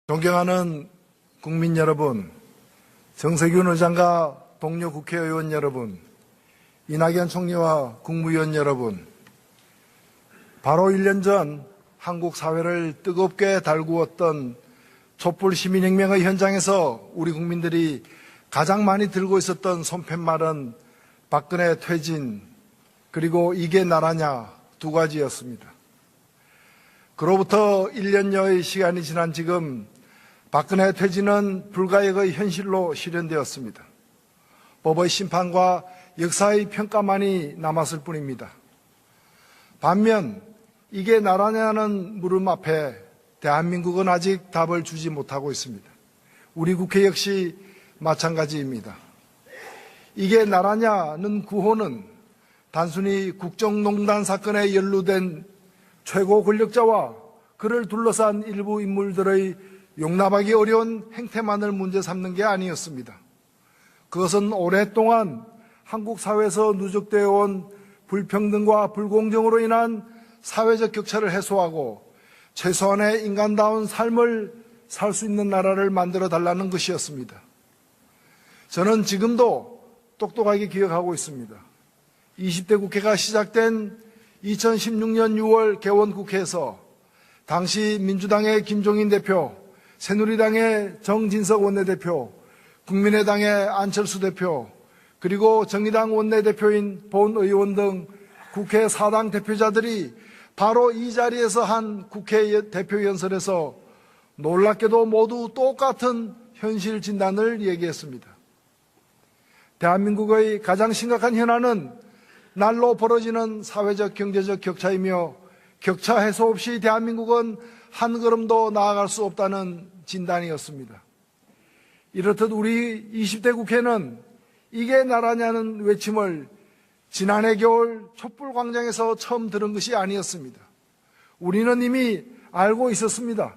존경하는 국민 여러분, 정세균 의장과 동료 국회의원 여러분, 이낙연 총리와 국무위원 여러분, 바로 1년 전 한국 사회를 뜨겁게 달구었던 촛불 시민혁명의 현장에서 우리 국민들이 가장 많이 들고 있었던 손팻말은 박근혜 퇴진, 그리고 이게 나라냐 두 가지였습니다. 그로부터 1년여의 시간이 지난 지금 박근혜 퇴진은 불가역의 현실로 실현되었습니다. 법의 심판과 역사의 평가만이 남았을 뿐입니다. 반면 이게 나라냐는 물음 앞에 대한민국은 아직 답을 주지 못하고 있습니다. 우리 국회 역시 마찬가지입니다. 이게 나라냐는 구호는 단순히 국정농단 사건에 연루된 최고 권력자와 그를 둘러싼 일부 인물들의 용납하기 어려운 행태만을 문제 삼는 게 아니었습니다. 그것은 오랫동안 한국 사회에서 누적되어 온 불평등과 불공정으로 인한 사회적 격차를 해소하고 최소한의 인간다운 삶을 살 수 있는 나라를 만들어 달라는 것이었습니다. 저는 지금도 똑똑하게 기억하고 있습니다. 20대 국회가 시작된 2016년 6월 개원국회에서 당시 민주당의 김종인 대표, 새누리당의 정진석 원내대표, 국민의당의 안철수 대표, 그리고 정의당 원내대표인 본 의원 등 국회 사당 대표자들이 바로 이 자리에서 한 국회 대표연설에서 놀랍게도 모두 똑같은 현실 진단을 얘기했습니다. 대한민국의 가장 심각한 현안은 날로 벌어지는 사회적 경제적 격차이며 격차 해소 없이 대한민국은 한 걸음도 나아갈 수 없다는 진단이었습니다. 이렇듯 우리 20대 국회는 이게 나라냐는 외침을 지난해 겨울 촛불광장에서 처음 들은 것이 아니었습니다. 우리는 이미 알고 있었습니다.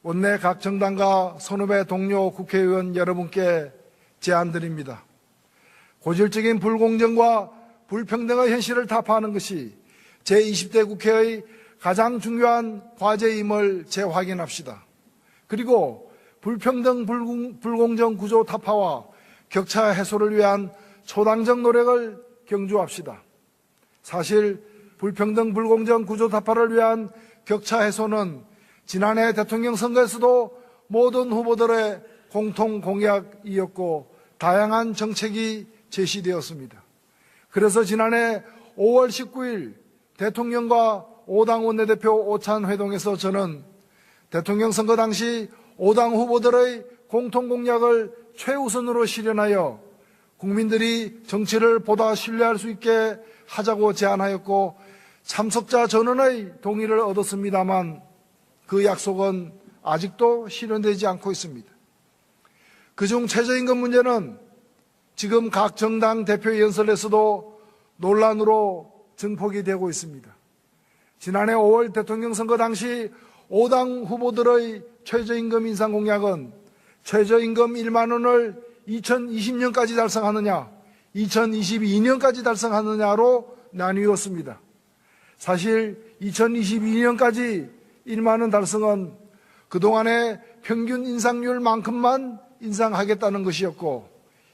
원내 각 정당과 선후배 동료 국회의원 여러분께 제안드립니다. 고질적인 불공정과 불평등의 현실을 타파하는 것이 제20대 국회의 가장 중요한 과제임을 재확인합시다. 그리고 불평등 불공정 구조 타파와 격차 해소를 위한 초당적 노력을 경주합시다. 사실 불평등 불공정 구조 타파를 위한 격차 해소는 지난해 대통령 선거에서도 모든 후보들의 공통 공약이었고 다양한 정책이 제시되었습니다. 그래서 지난해 5월 19일 대통령과 5당 원내대표 오찬 회동에서 저는 대통령 선거 당시 5당 후보들의 공통 공약을 최우선으로 실현하여 국민들이 정치를 보다 신뢰할 수 있게 하자고 제안하였고 참석자 전원의 동의를 얻었습니다만 그 약속은 아직도 실현되지 않고 있습니다. 그중 최저임금 문제는 지금 각 정당 대표 연설에서도 논란으로 증폭이 되고 있습니다. 지난해 5월 대통령 선거 당시 5당 후보들의 최저임금 인상 공약은 최저임금 1만 원을 2020년까지 달성하느냐, 2022년까지 달성하느냐로 나뉘었습니다. 사실 2022년까지 1만 원 달성은 그동안의 평균 인상률만큼만 인상하겠다는 것이었고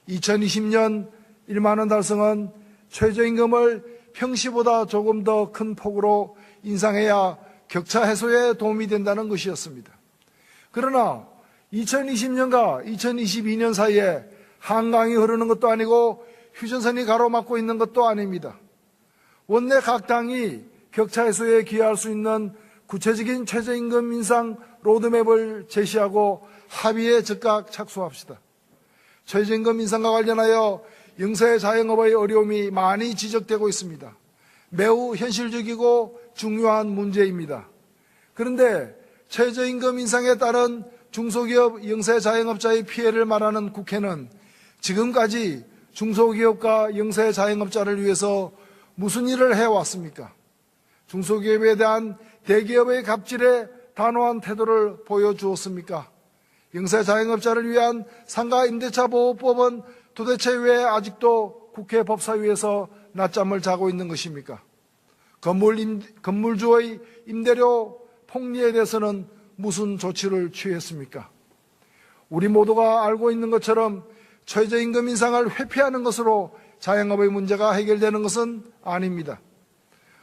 2020년 1만 원 달성은 최저임금을 평시보다 조금 더 큰 폭으로 인상해야 격차 해소에 도움이 된다는 것이었습니다. 그러나 2020년과 2022년 사이에 한강이 흐르는 것도 아니고 휴전선이 가로막고 있는 것도 아닙니다. 원내 각 당이 격차 해소에 기여할 수 있는 구체적인 최저임금 인상 로드맵을 제시하고 합의에 즉각 착수합시다. 최저임금 인상과 관련하여 영세 자영업의 어려움이 많이 지적되고 있습니다. 매우 현실적이고 중요한 문제입니다. 그런데 최저임금 인상에 따른 중소기업 영세 자영업자의 피해를 말하는 국회는 지금까지 중소기업과 영세 자영업자를 위해서 무슨 일을 해왔습니까? 중소기업에 대한 대기업의 갑질에 단호한 태도를 보여주었습니까? 영세 자영업자를 위한 상가 임대차 보호법은 도대체 왜 아직도 국회 법사위에서 낮잠을 자고 있는 것입니까? 건물주의 임대료 폭리에 대해서는 무슨 조치를 취했습니까? 우리 모두가 알고 있는 것처럼 최저임금 인상을 회피하는 것으로 자영업의 문제가 해결되는 것은 아닙니다.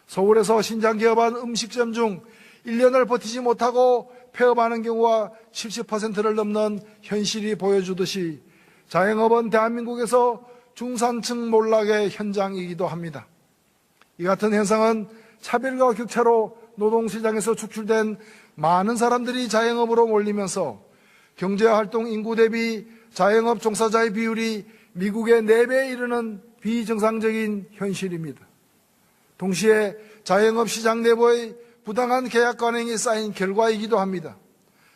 서울에서 신장 개업한 음식점 중 1년을 버티지 못하고 폐업하는 경우가 70%를 넘는 현실이 보여주듯이 자영업은 대한민국에서 중산층 몰락의 현장이기도 합니다. 이 같은 현상은 차별과 격차로 노동시장에서 축출된 많은 사람들이 자영업으로 몰리면서 경제활동 인구 대비 자영업 종사자의 비율이 미국의 4배에 이르는 비정상적인 현실입니다. 동시에 자영업 시장 내부의 부당한 계약 관행이 쌓인 결과이기도 합니다.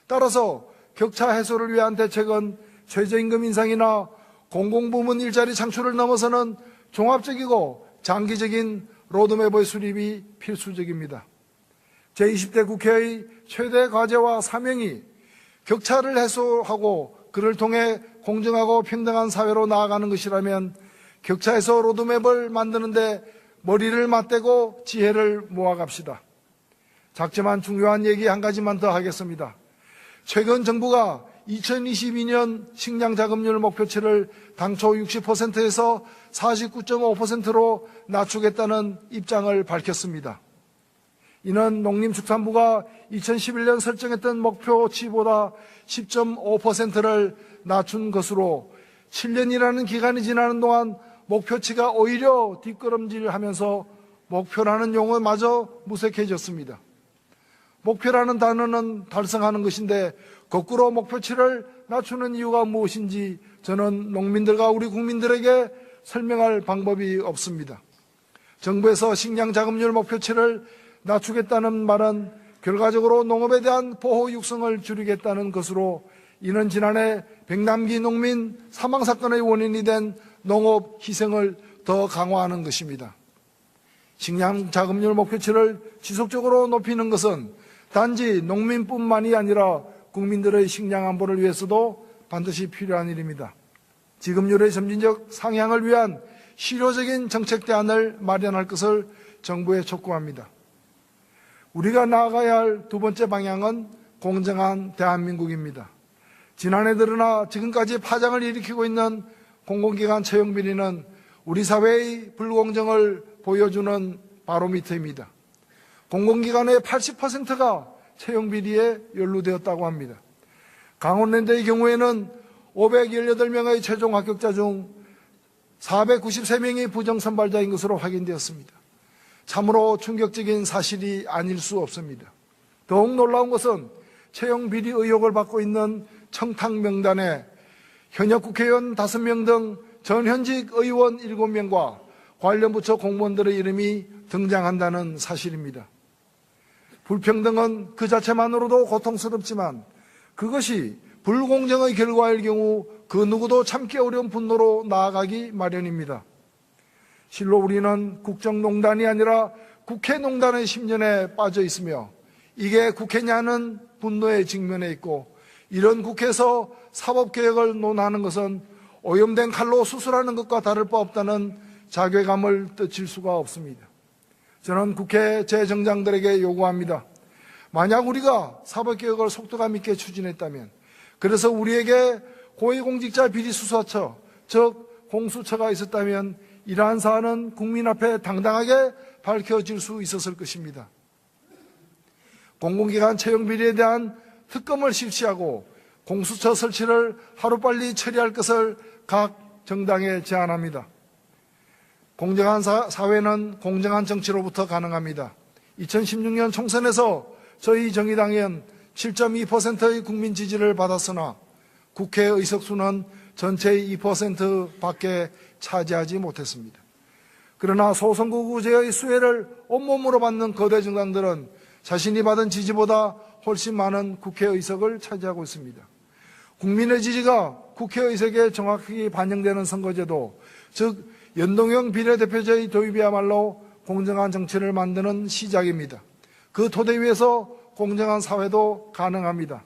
따라서 격차 해소를 위한 대책은 최저임금 인상이나 공공부문 일자리 창출을 넘어서는 종합적이고 장기적인 로드맵의 수립이 필수적입니다. 제20대 국회의 최대 과제와 사명이 격차를 해소하고 그를 통해 공정하고 평등한 사회로 나아가는 것이라면 격차 해소 로드맵을 만드는데 머리를 맞대고 지혜를 모아갑시다. 작지만 중요한 얘기 한 가지만 더 하겠습니다. 최근 정부가 2022년 식량 자급률 목표치를 당초 60%에서 49.5%로 낮추겠다는 입장을 밝혔습니다. 이는 농림축산부가 2011년 설정했던 목표치보다 10.5%를 낮춘 것으로 7년이라는 기간이 지나는 동안 목표치가 오히려 뒷걸음질하면서 목표라는 용어마저 무색해졌습니다. 목표라는 단어는 달성하는 것인데 거꾸로 목표치를 낮추는 이유가 무엇인지 저는 농민들과 우리 국민들에게 설명할 방법이 없습니다. 정부에서 식량 자급률 목표치를 낮추겠다는 말은 결과적으로 농업에 대한 보호 육성을 줄이겠다는 것으로 이는 지난해 백남기 농민 사망 사건의 원인이 된 농업 희생을 더 강화하는 것입니다. 식량 자급률 목표치를 지속적으로 높이는 것은 단지 농민뿐만이 아니라 국민들의 식량 안보를 위해서도 반드시 필요한 일입니다. 지급률의 점진적 상향을 위한 실효적인 정책 대안을 마련할 것을 정부에 촉구합니다. 우리가 나아가야 할 두 번째 방향은 공정한 대한민국입니다. 지난해 들어나 지금까지 파장을 일으키고 있는 공공기관 채용 비리는 우리 사회의 불공정을 보여주는 바로미터입니다. 공공기관의 80%가 채용 비리에 연루되었다고 합니다. 강원랜드의 경우에는 518명의 최종 합격자 중 493명이 부정선발자인 것으로 확인되었습니다. 참으로 충격적인 사실이 아닐 수 없습니다. 더욱 놀라운 것은 채용 비리 의혹을 받고 있는 청탁 명단에 현역 국회의원 5명 등 전현직 의원 7명과 관련 부처 공무원들의 이름이 등장한다는 사실입니다. 불평등은 그 자체만으로도 고통스럽지만 그것이 불공정의 결과일 경우 그 누구도 참기 어려운 분노로 나아가기 마련입니다. 실로 우리는 국정농단이 아니라 국회농단의 10년에 빠져 있으며 이게 국회냐는 분노에 직면해 있고 이런 국회에서 사법개혁을 논하는 것은 오염된 칼로 수술하는 것과 다를 바 없다는 자괴감을 떨칠 수가 없습니다. 저는 국회 재정장들에게 요구합니다. 만약 우리가 사법개혁을 속도감 있게 추진했다면 그래서 우리에게 고위공직자 비리수사처 즉 공수처가 있었다면 이러한 사안은 국민 앞에 당당하게 밝혀질 수 있었을 것입니다. 공공기관 채용 비리에 대한 특검을 실시하고 공수처 설치를 하루빨리 처리할 것을 각 정당에 제안합니다. 공정한 사회는 공정한 정치로부터 가능합니다. 2016년 총선에서 저희 정의당은 7.2%의 국민 지지를 받았으나 국회 의석수는 전체의 2%밖에 차지하지 못했습니다. 그러나 소선거구제의 수혜를 온몸으로 받는 거대 정당들은 자신이 받은 지지보다 훨씬 많은 국회의석을 차지하고 있습니다. 국민의 지지가 국회의석에 정확히 반영되는 선거제도, 즉 연동형 비례대표제의 도입이야말로 공정한 정치를 만드는 시작입니다. 그 토대 위에서 공정한 사회도 가능합니다.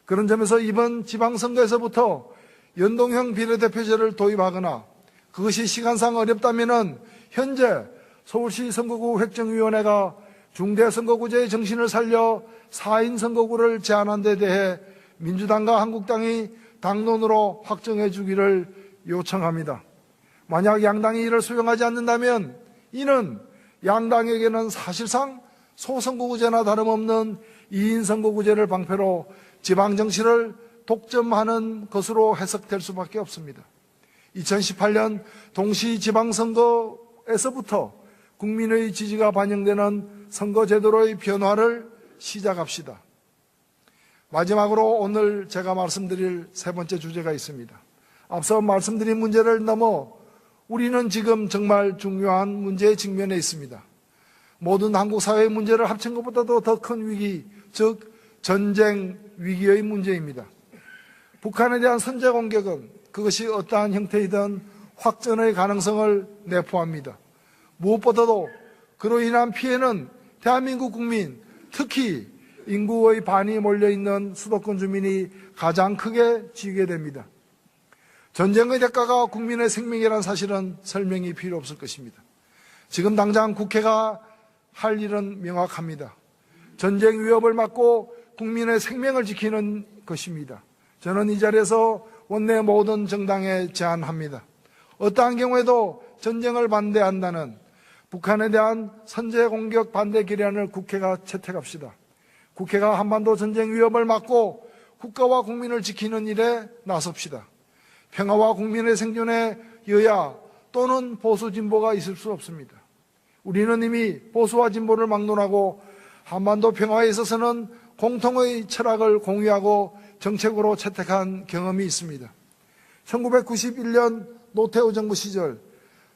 그런 점에서 이번 지방선거에서부터 연동형 비례대표제를 도입하거나 그것이 시간상 어렵다면 현재 서울시 선거구 획정위원회가 중대선거구제의 정신을 살려 4인 선거구를 제한한 데 대해 민주당과 한국당이 당론으로 확정해 주기를 요청합니다. 만약 양당이 이를 수용하지 않는다면 이는 양당에게는 사실상 소선거구제나 다름없는 2인 선거구제를 방패로 지방정치를 독점하는 것으로 해석될 수밖에 없습니다. 2018년 동시지방선거에서부터 국민의 지지가 반영되는 선거제도로의 변화를 시작합시다. 마지막으로 오늘 제가 말씀드릴 세 번째 주제가 있습니다. 앞서 말씀드린 문제를 넘어 우리는 지금 정말 중요한 문제에 직면해 있습니다. 모든 한국 사회의 문제를 합친 것보다도 더 큰 위기, 즉 전쟁 위기의 문제입니다. 북한에 대한 선제 공격은 그것이 어떠한 형태이든 확전의 가능성을 내포합니다. 무엇보다도 그로 인한 피해는 대한민국 국민, 특히 인구의 반이 몰려있는 수도권 주민이 가장 크게 지게 됩니다. 전쟁의 대가가 국민의 생명이라는 사실은 설명이 필요 없을 것입니다. 지금 당장 국회가 할 일은 명확합니다. 전쟁 위협을 막고 국민의 생명을 지키는 것입니다. 저는 이 자리에서 원내 모든 정당에 제안합니다. 어떠한 경우에도 전쟁을 반대한다는 북한에 대한 선제 공격 반대 결의안을 국회가 채택합시다. 국회가 한반도 전쟁 위협을 막고 국가와 국민을 지키는 일에 나섭시다. 평화와 국민의 생존에 여야 또는 보수 진보가 있을 수 없습니다. 우리는 이미 보수와 진보를 막론하고 한반도 평화에 있어서는 공통의 철학을 공유하고 정책으로 채택한 경험이 있습니다. 1991년 노태우 정부 시절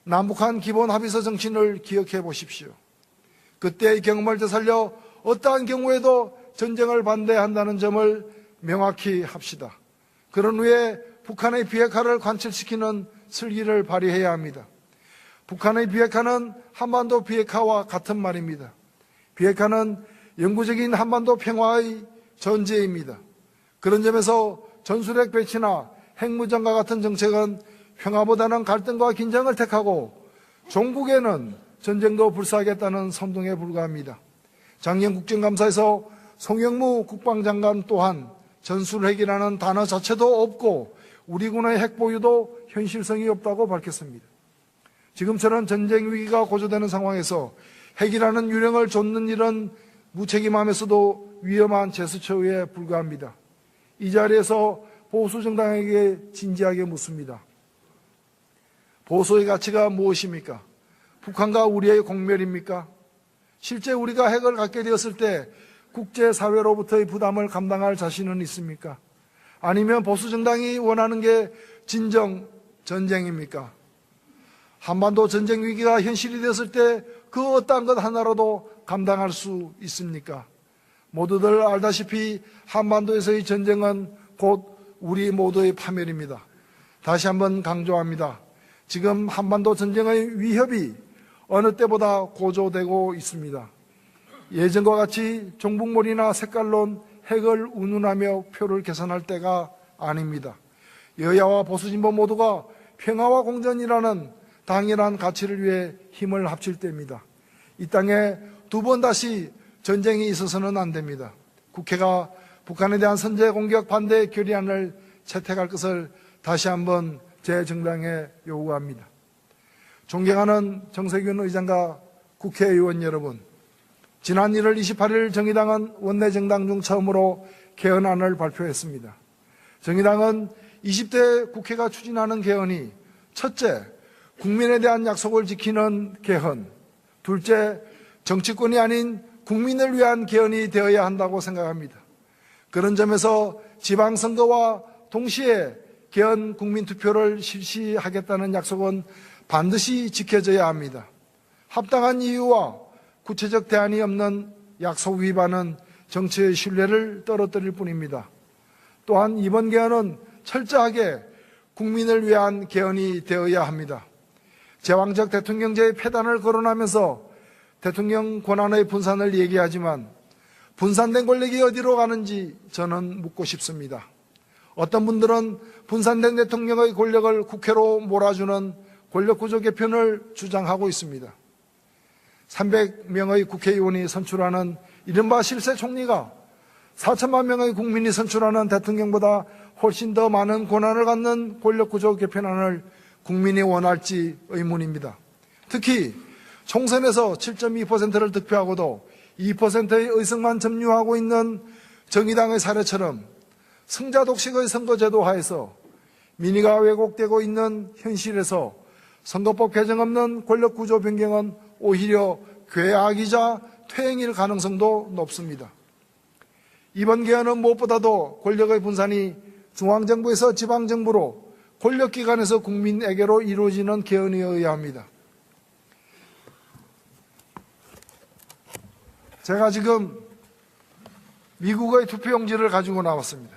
남북한 기본합의서 정신을 기억해 보십시오. 그때의 경험을 되살려 어떠한 경우에도 전쟁을 반대한다는 점을 명확히 합시다. 그런 후에 북한의 비핵화를 관철시키는 슬기를 발휘해야 합니다. 북한의 비핵화는 한반도 비핵화와 같은 말입니다. 비핵화는 영구적인 한반도 평화의 전제입니다. 그런 점에서 전술핵 배치나 핵무장과 같은 정책은 평화보다는 갈등과 긴장을 택하고 종국에는 전쟁도 불사하겠다는 선동에 불과합니다. 작년 국정감사에서 송영무 국방장관 또한 전술핵이라는 단어 자체도 없고 우리 군의 핵 보유도 현실성이 없다고 밝혔습니다. 지금처럼 전쟁 위기가 고조되는 상황에서 핵이라는 유령을 좇는 일은 무책임하면서도 위험한 제스처에 불과합니다. 이 자리에서 보수 정당에게 진지하게 묻습니다. 보수의 가치가 무엇입니까? 북한과 우리의 공멸입니까? 실제 우리가 핵을 갖게 되었을 때 국제사회로부터의 부담을 감당할 자신은 있습니까? 아니면 보수 정당이 원하는 게 진정 전쟁입니까? 한반도 전쟁 위기가 현실이 되었을 때 그 어떠한 것 하나라도 감당할 수 있습니까? 모두들 알다시피 한반도에서의 전쟁은 곧 우리 모두의 파멸입니다. 다시 한번 강조합니다. 지금 한반도 전쟁의 위협이 어느 때보다 고조되고 있습니다. 예전과 같이 종북몰이나 색깔론 핵을 운운하며 표를 계산할 때가 아닙니다. 여야와 보수진보 모두가 평화와 공존이라는 당연한 가치를 위해 힘을 합칠 때입니다. 이 땅에 두 번 다시 전쟁이 있어서는 안 됩니다. 국회가 북한에 대한 선제 공격 반대 결의안을 채택할 것을 다시 한번 제 정당에 요구합니다. 존경하는 정세균 의장과 국회의원 여러분, 지난 1월 28일 정의당은 원내 정당 중 처음으로 개헌안을 발표했습니다. 정의당은 20대 국회가 추진하는 개헌이 첫째, 국민에 대한 약속을 지키는 개헌, 둘째, 정치권이 아닌 국민을 위한 개헌이 되어야 한다고 생각합니다. 그런 점에서 지방선거와 동시에 개헌 국민투표를 실시하겠다는 약속은 반드시 지켜져야 합니다. 합당한 이유와 구체적 대안이 없는 약속 위반은 정치의 신뢰를 떨어뜨릴 뿐입니다. 또한 이번 개헌은 철저하게 국민을 위한 개헌이 되어야 합니다. 제왕적 대통령제의 폐단을 거론하면서 대통령 권한의 분산을 얘기하지만 분산된 권력이 어디로 가는지 저는 묻고 싶습니다. 어떤 분들은 분산된 대통령의 권력을 국회로 몰아주는 권력구조 개편을 주장하고 있습니다. 300명의 국회의원이 선출하는 이른바 실세 총리가 4천만 명의 국민이 선출하는 대통령보다 훨씬 더 많은 권한을 갖는 권력구조 개편안을 국민이 원할지 의문입니다. 특히 총선에서 7.2%를 득표하고도 2%의 의석만 점유하고 있는 정의당의 사례처럼 승자 독식의 선거제도 하에서 민의가 왜곡되고 있는 현실에서 선거법 개정 없는 권력구조 변경은 오히려 괴악이자 퇴행일 가능성도 높습니다. 이번 개헌은 무엇보다도 권력의 분산이 중앙정부에서 지방정부로 권력기관에서 국민에게로 이루어지는 개헌이어야 합니다. 제가 지금 미국의 투표용지를 가지고 나왔습니다.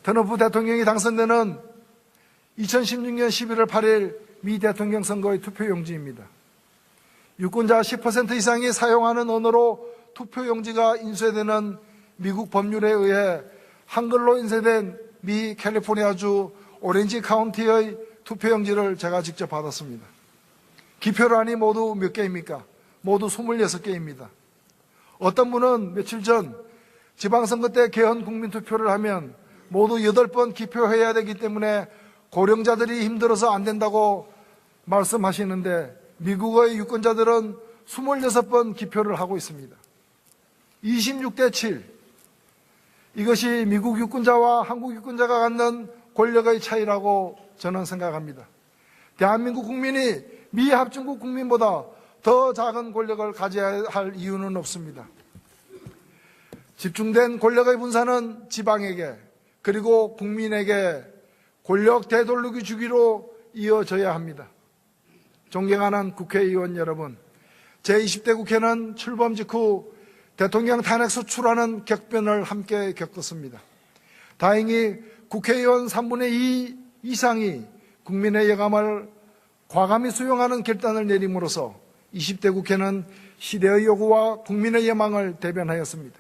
트럼프 대통령이 당선되는 2016년 11월 8일 미 대통령 선거의 투표용지입니다. 유권자 10% 이상이 사용하는 언어로 투표용지가 인쇄되는 미국 법률에 의해 한글로 인쇄된 미 캘리포니아주 오렌지 카운티의 투표용지를 제가 직접 받았습니다. 기표란이 모두 몇 개입니까? 모두 26개입니다. 어떤 분은 며칠 전 지방선거 때 개헌 국민투표를 하면 모두 8번 기표해야 되기 때문에 고령자들이 힘들어서 안 된다고 말씀하시는데 미국의 유권자들은 26번 기표를 하고 있습니다. 26대 7. 이것이 미국 유권자와 한국 유권자가 갖는 권력의 차이라고 저는 생각합니다. 대한민국 국민이 미 합중국 국민보다 더 작은 권력을 가져야 할 이유는 없습니다. 집중된 권력의 분산은 지방에게 그리고 국민에게 권력 되돌리기 주기로 이어져야 합니다. 존경하는 국회의원 여러분, 제20대 국회는 출범 직후 대통령 탄핵 소추라는 격변을 함께 겪었습니다. 다행히 국회의원 3분의 2 이상이 국민의 예감을 과감히 수용하는 결단을 내림으로써 20대 국회는 시대의 요구와 국민의 예망을 대변하였습니다.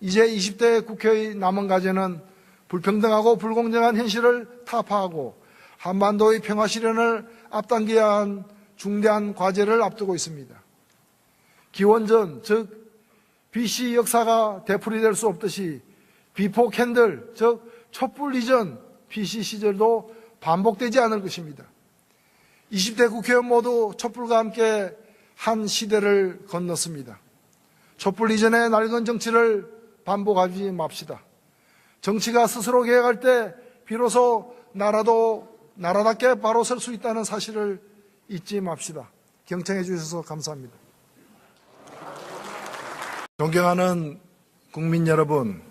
이제 20대 국회의 남은 과제는 불평등하고 불공정한 현실을 타파하고 한반도의 평화 실현을 앞당겨야 한 중대한 과제를 앞두고 있습니다. 기원전, 즉 BC 역사가 되풀이될 수 없듯이 비포 캔들, 즉 촛불 이전 BC 시절도 반복되지 않을 것입니다. 20대 국회의원 모두 촛불과 함께 한 시대를 건넜습니다. 촛불 이전의 낡은 정치를 반복하지 맙시다. 정치가 스스로 개혁할 때 비로소 나라도 나라답게 바로 설 수 있다는 사실을 잊지 맙시다. 경청해 주셔서 감사합니다. 존경하는 국민 여러분,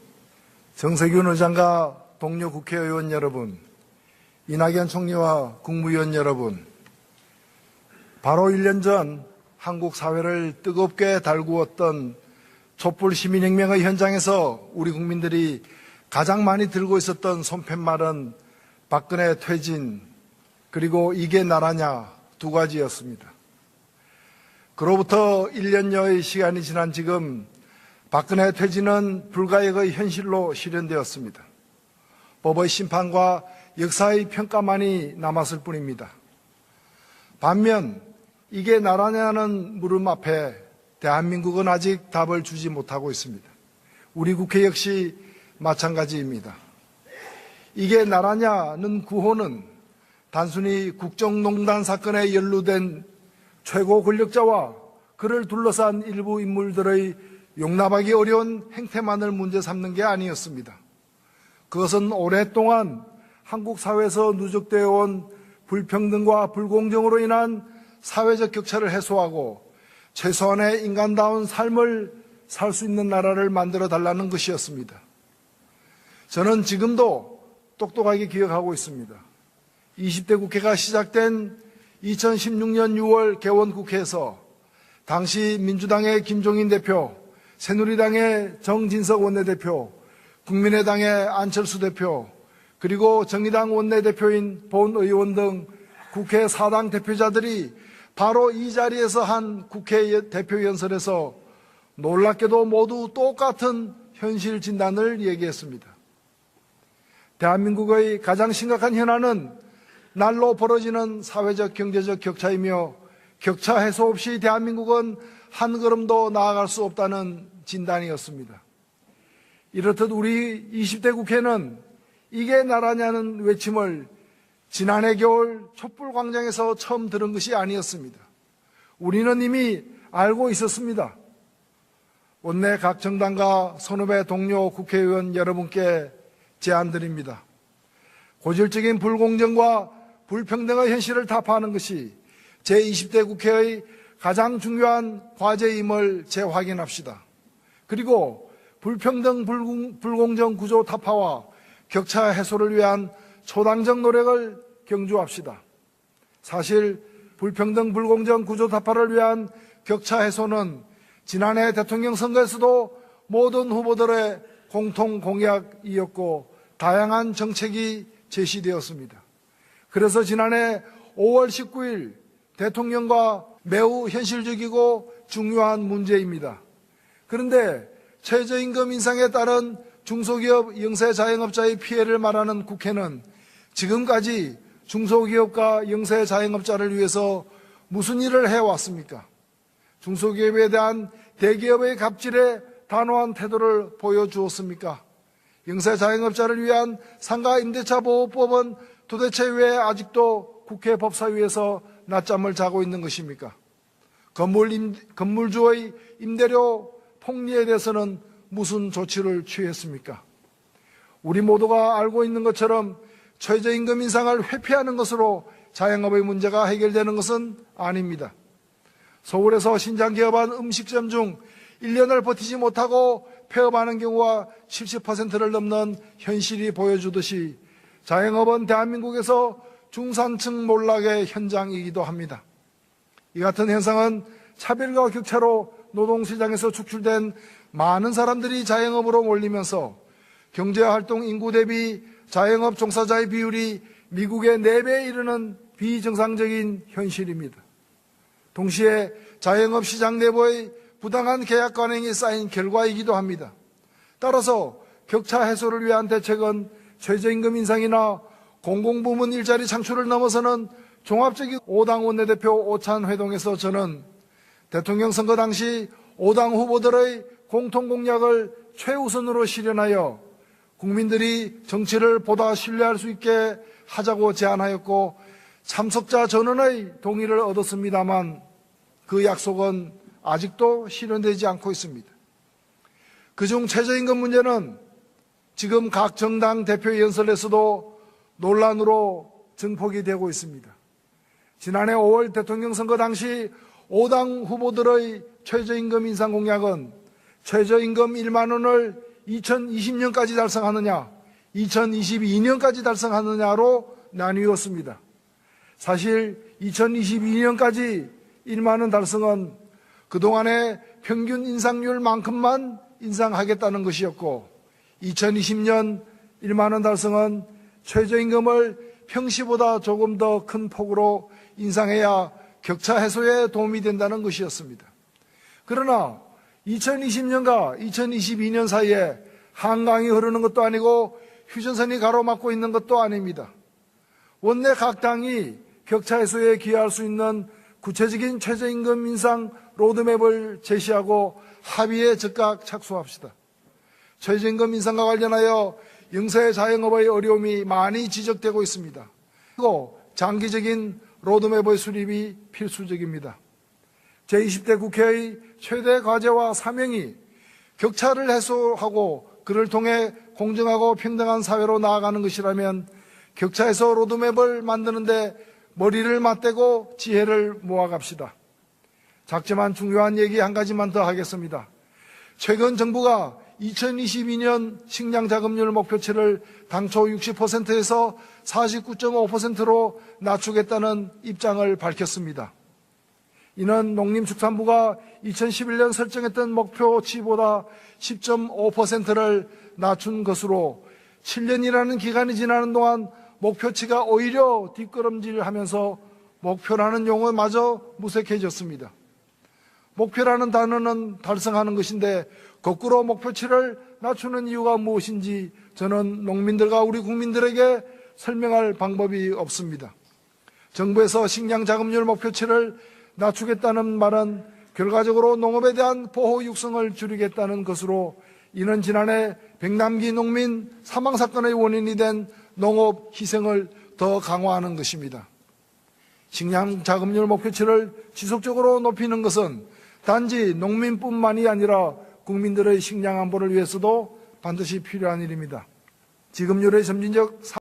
정세균 의장과 동료 국회의원 여러분, 이낙연 총리와 국무위원 여러분, 바로 1년 전 한국 사회를 뜨겁게 달구었던 촛불 시민혁명의 현장에서 우리 국민들이 가장 많이 들고 있었던 손팻말은 박근혜 퇴진, 그리고 이게 나라냐 두 가지였습니다. 그로부터 1년여의 시간이 지난 지금 박근혜 퇴진은 불가역의 현실로 실현되었습니다. 법의 심판과 역사의 평가만이 남았을 뿐입니다. 반면 이게 나라냐는 물음 앞에 대한민국은 아직 답을 주지 못하고 있습니다. 우리 국회 역시 마찬가지입니다. 이게 나라냐는 구호는 단순히 국정농단 사건에 연루된 최고 권력자와 그를 둘러싼 일부 인물들의 용납하기 어려운 행태만을 문제 삼는 게 아니었습니다. 그것은 오랫동안 한국 사회에서 누적되어 온 불평등과 불공정으로 인한 사회적 격차를 해소하고 최소한의 인간다운 삶을 살 수 있는 나라를 만들어 달라는 것이었습니다. 저는 지금도 똑똑하게 기억하고 있습니다. 20대 국회가 시작된 2016년 6월 개원국회에서 당시 민주당의 김종인 대표, 새누리당의 정진석 원내대표, 국민의당의 안철수 대표, 그리고 정의당 원내대표인 본 의원 등 국회 사당 대표자들이 바로 이 자리에서 한 국회 대표연설에서 놀랍게도 모두 똑같은 현실 진단을 얘기했습니다. 대한민국의 가장 심각한 현안은 날로 벌어지는 사회적 경제적 격차이며 격차 해소 없이 대한민국은 한 걸음도 나아갈 수 없다는 진단이었습니다. 이렇듯 우리 20대 국회는 이게 나라냐는 외침을 지난해 겨울 촛불광장에서 처음 들은 것이 아니었습니다. 우리는 이미 알고 있었습니다. 원내 각 정당과 선후배 동료 국회의원 여러분께 제안드립니다. 고질적인 불공정과 불평등의 현실을 타파하는 것이 제20대 국회의 가장 중요한 과제임을 재확인합시다. 그리고 불평등 불공정 구조 타파와 격차 해소를 위한 초당적 노력을 경주합시다. 사실 불평등 불공정 구조 타파를 위한 격차 해소는 지난해 대통령 선거에서도 모든 후보들의 공통 공약이었고 다양한 정책이 제시되었습니다. 그래서 지난해 5월 19일 대통령과 매우 현실적이고 중요한 문제입니다. 그런데 최저임금 인상에 따른 중소기업 영세자영업자의 피해를 말하는 국회는 지금까지 중소기업과 영세자영업자를 위해서 무슨 일을 해왔습니까? 중소기업에 대한 대기업의 갑질에 단호한 태도를 보여주었습니까? 영세자영업자를 위한 상가임대차보호법은 도대체 왜 아직도 국회 법사위에서 낮잠을 자고 있는 것입니까? 건물주의 임대료 폭리에 대해서는 무슨 조치를 취했습니까? 우리 모두가 알고 있는 것처럼 최저임금 인상을 회피하는 것으로 자영업의 문제가 해결되는 것은 아닙니다. 서울에서 신장 개업한 음식점 중 1년을 버티지 못하고 폐업하는 경우가 70%를 넘는 현실이 보여주듯이 자영업은 대한민국에서 중산층 몰락의 현장이기도 합니다. 이 같은 현상은 차별과 격차로 노동시장에서 축출된 많은 사람들이 자영업으로 몰리면서 경제활동 인구 대비 자영업 종사자의 비율이 미국의 4배에 이르는 비정상적인 현실입니다. 동시에 자영업 시장 내부의 부당한 계약 관행이 쌓인 결과이기도 합니다. 따라서 격차 해소를 위한 대책은 최저임금 인상이나 공공부문 일자리 창출을 넘어서는 종합적인 5당 원내대표 오찬회동에서 저는 대통령 선거 당시 5당 후보들의 공통공약을 최우선으로 실현하여 국민들이 정치를 보다 신뢰할 수 있게 하자고 제안하였고 참석자 전원의 동의를 얻었습니다만 그 약속은 아직도 실현되지 않고 있습니다. 그중 최저임금 문제는 지금 각 정당 대표 연설에서도 논란으로 증폭이 되고 있습니다. 지난해 5월 대통령 선거 당시 5당 후보들의 최저임금 인상 공약은 최저임금 1만 원을 2020년까지 달성하느냐, 2022년까지 달성하느냐로 나뉘었습니다. 사실 2022년까지 1만 원 달성은 그동안의 평균 인상률만큼만 인상하겠다는 것이었고 2020년 1만 원 달성은 최저임금을 평시보다 조금 더 큰 폭으로 인상해야 격차 해소에 도움이 된다는 것이었습니다. 그러나 2020년과 2022년 사이에 한강이 흐르는 것도 아니고 휴전선이 가로막고 있는 것도 아닙니다. 원내 각 당이 격차 해소에 기여할 수 있는 구체적인 최저임금 인상 로드맵을 제시하고 합의에 즉각 착수합시다. 최저임금 인상과 관련하여 영세자영업의 어려움이 많이 지적되고 있습니다. 그리고 장기적인 로드맵의 수립이 필수적입니다. 제20대 국회의 최대 과제와 사명이 격차를 해소하고 그를 통해 공정하고 평등한 사회로 나아가는 것이라면 격차 해소 로드맵을 만드는데 머리를 맞대고 지혜를 모아갑시다. 작지만 중요한 얘기 한 가지만 더 하겠습니다. 최근 정부가 2022년 식량자급률 목표치를 당초 60%에서 49.5%로 낮추겠다는 입장을 밝혔습니다. 이는 농림축산부가 2011년 설정했던 목표치보다 10.5%를 낮춘 것으로 7년이라는 기간이 지나는 동안 목표치가 오히려 뒷걸음질하면서 목표라는 용어마저 무색해졌습니다. 목표라는 단어는 달성하는 것인데 거꾸로 목표치를 낮추는 이유가 무엇인지 저는 농민들과 우리 국민들에게 설명할 방법이 없습니다. 정부에서 식량자급률 목표치를 낮추겠다는 말은 결과적으로 농업에 대한 보호 육성을 줄이겠다는 것으로, 이는 지난해 백남기 농민 사망 사건의 원인이 된 농업 희생을 더 강화하는 것입니다. 식량 자급률 목표치를 지속적으로 높이는 것은 단지 농민뿐만이 아니라 국민들의 식량 안보를 위해서도 반드시 필요한 일입니다. 지급률의 점진적